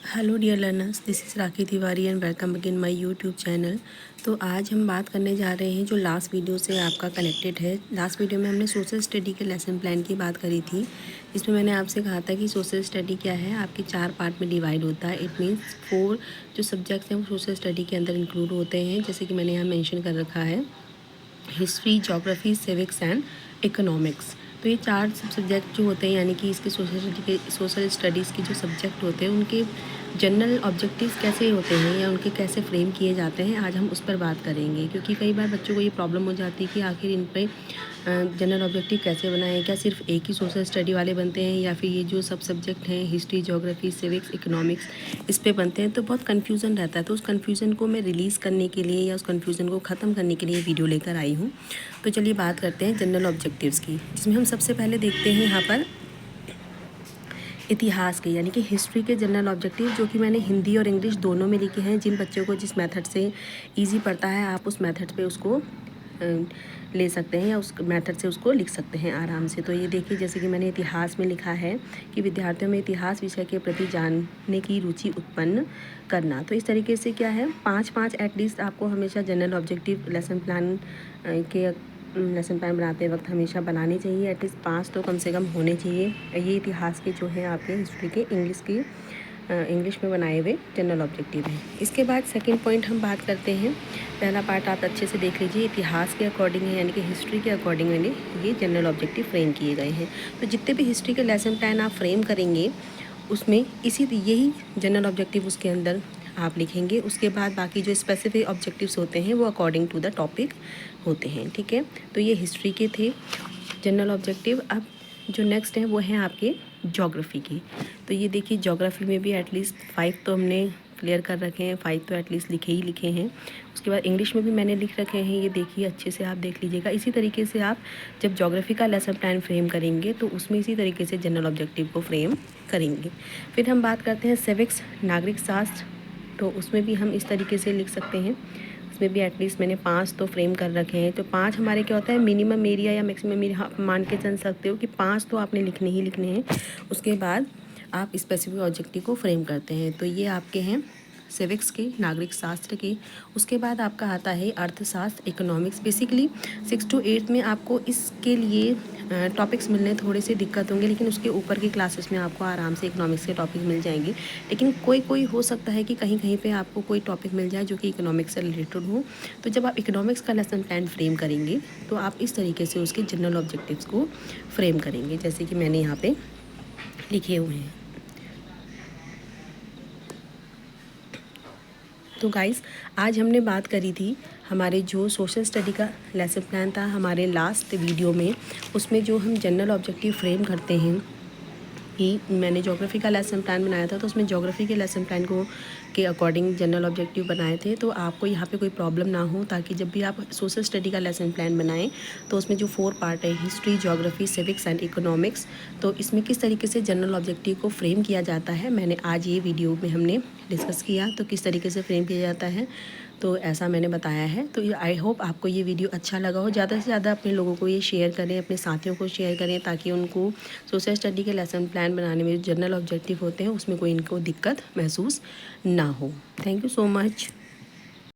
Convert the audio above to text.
Hello dear learners, this is Rakhi Tiwari and welcome again my YouTube channel. तो आज हम बात करने जा रहे हैं जो लास्ट वीडियो से आपका कनेक्टेड है। लास्ट वीडियो में हमने सोशल स्टडी के लेसन प्लान की बात करी थी। इसमें मैंने आपसे कहा था कि सोशल स्टडी क्या है, आपके 4 पार्ट में डिवाइड होता है। इट मीन्स 4 जो सब्जेक्ट्स हैं वो सोशल स्टडी के अंदर इंक्लूड होते हैं। जैसे कि मैंने यहाँ मेंशन कर रखा है, history, geography, civics and economics. तो ये 4 सब्जेक्ट जो होते हैं, यानी कि इसके सोशल स्टडीज़ के जो सब्जेक्ट होते हैं उनके जनरल ऑब्जेक्टिव्स कैसे होते हैं या उनके कैसे फ्रेम किए जाते हैं, आज हम उस पर बात करेंगे। क्योंकि कई बार बच्चों को ये प्रॉब्लम हो जाती है कि आखिर इन पे जनरल ऑब्जेक्टिव कैसे बनाएं, क्या सिर्फ एक ही सोशल स्टडी वाले बनते हैं या फिर ये जो सब सब्जेक्ट हैं हिस्ट्री, ज्योग्राफी, सिविक्स, इकोनॉमिक्स इस पे बनते हैं। तो बहुत कन्फ्यूज़न रहता है। तो उस कन्फ्यूज़न को मैं रिलीज़ करने के लिए या उस कन्फ्यूज़न को ख़त्म करने के लिए वीडियो लेकर आई हूँ। तो चलिए बात करते हैं जनरल ऑब्जेक्टिव्स की, जिसमें हम सबसे पहले देखते हैं यहाँ पर इतिहास के, यानी कि हिस्ट्री के जनरल ऑब्जेक्टिव, जो कि मैंने हिंदी और इंग्लिश दोनों में लिखे हैं। जिन बच्चों को जिस मेथड से इजी पड़ता है आप उस मेथड पे उसको ले सकते हैं या उस मेथड से उसको लिख सकते हैं आराम से। तो ये देखिए, जैसे कि मैंने इतिहास में लिखा है कि विद्यार्थियों में इतिहास विषय के प्रति जानने की रुचि उत्पन्न करना। तो इस तरीके से क्या है, 5-5 एटलीस्ट आपको हमेशा जनरल ऑब्जेक्टिव लेसन प्लान बनाते वक्त हमेशा बनाने चाहिए। एटलीस्ट 5 तो कम से कम होने चाहिए। ये इतिहास के जो हैं आपके हिस्ट्री के इंग्लिश में बनाए हुए जनरल ऑब्जेक्टिव हैं। इसके बाद सेकंड पॉइंट हम बात करते हैं। पहला पार्ट आप अच्छे से देख लीजिए, इतिहास के अकॉर्डिंग है, यानी कि हिस्ट्री के अकॉर्डिंग मैंने ये जनरल ऑब्जेक्टिव फ्रेम किए गए हैं। तो जितने भी हिस्ट्री के लेसन प्लान आप फ्रेम करेंगे उसमें यही जनरल ऑब्जेक्टिव उसके अंदर आप लिखेंगे। उसके बाद बाकी जो स्पेसिफिक ऑब्जेक्टिव्स होते हैं वो अकॉर्डिंग टू द टॉपिक होते हैं। ठीक है, तो ये हिस्ट्री के थे जनरल ऑब्जेक्टिव। अब जो नेक्स्ट है वो है आपके ज्योग्राफी की। तो ये देखिए, ज्योग्राफी में भी एटलीस्ट 5 तो हमने क्लियर कर रखे हैं, 5 तो एटलीस्ट लिखे ही लिखे हैं। उसके बाद इंग्लिश में भी मैंने लिख रखे हैं, ये देखिए अच्छे से आप देख लीजिएगा। इसी तरीके से आप जब ज्योग्राफी का लेसन प्लान फ्रेम करेंगे तो उसमें इसी तरीके से जनरल ऑब्जेक्टिव को फ्रेम करेंगे। फिर हम बात करते हैं सिविक्स, नागरिक शास्त्र। तो उसमें भी हम इस तरीके से लिख सकते हैं। उसमें भी एटलीस्ट मैंने 5 तो फ्रेम कर रखे हैं। तो 5 हमारे क्या होता है, मिनिमम एरिया या मैक्सिमम एरिया आप मान के चल सकते हो कि 5 तो आपने लिखने ही लिखने हैं। उसके बाद आप स्पेसिफिक ऑब्जेक्टिव को फ्रेम करते हैं। तो ये आपके हैं सिविक्स के, नागरिक शास्त्र के। उसके बाद आपका आता है अर्थशास्त्र, इकोनॉमिक्स। बेसिकली 6 to 8 में आपको इसके लिए टॉपिक्स मिलने थोड़े से दिक्कत होंगे, लेकिन उसके ऊपर की क्लासेस में आपको आराम से इकोनॉमिक्स के टॉपिक मिल जाएंगे। लेकिन कोई हो सकता है कि कहीं कहीं पे आपको कोई टॉपिक मिल जाए जो कि इकोनॉमिक्स से रिलेटेड हो। तो जब आप इकोनॉमिक्स का लेसन प्लान फ्रेम करेंगे तो आप इस तरीके से उसके जनरल ऑब्जेक्टिव्स को फ्रेम करेंगे, जैसे कि मैंने यहाँ पे लिखे हुए हैं। तो गाइस, आज हमने बात करी थी हमारे जो सोशल स्टडी का लेसन प्लान था हमारे लास्ट वीडियो में, उसमें जो हम जनरल ऑब्जेक्टिव फ्रेम करते हैं कि मैंने ज्योग्राफी का लेसन प्लान बनाया था। तो उसमें ज्योग्राफी के लेसन प्लान को के अकॉर्डिंग जनरल ऑब्जेक्टिव बनाए थे। तो आपको यहाँ पे कोई प्रॉब्लम ना हो, ताकि जब भी आप सोशल स्टडी का लेसन प्लान बनाएं तो उसमें जो 4 पार्ट है, history, geography, civics and economics, तो इसमें किस तरीके से जनरल ऑब्जेक्टिव को फ्रेम किया जाता है मैंने आज ये वीडियो में हमने डिस्कस किया। तो किस तरीके से फ्रेम किया जाता है तो ऐसा मैंने बताया है। तो आई होप आपको ये वीडियो अच्छा लगा हो। ज़्यादा से ज़्यादा अपने लोगों को ये शेयर करें, अपने साथियों को शेयर करें, ताकि उनको सोशल स्टडी के लेसन प्लान बनाने में जो जनरल ऑब्जेक्टिव होते हैं उसमें कोई इनको दिक्कत महसूस ना हो। Thank you so much.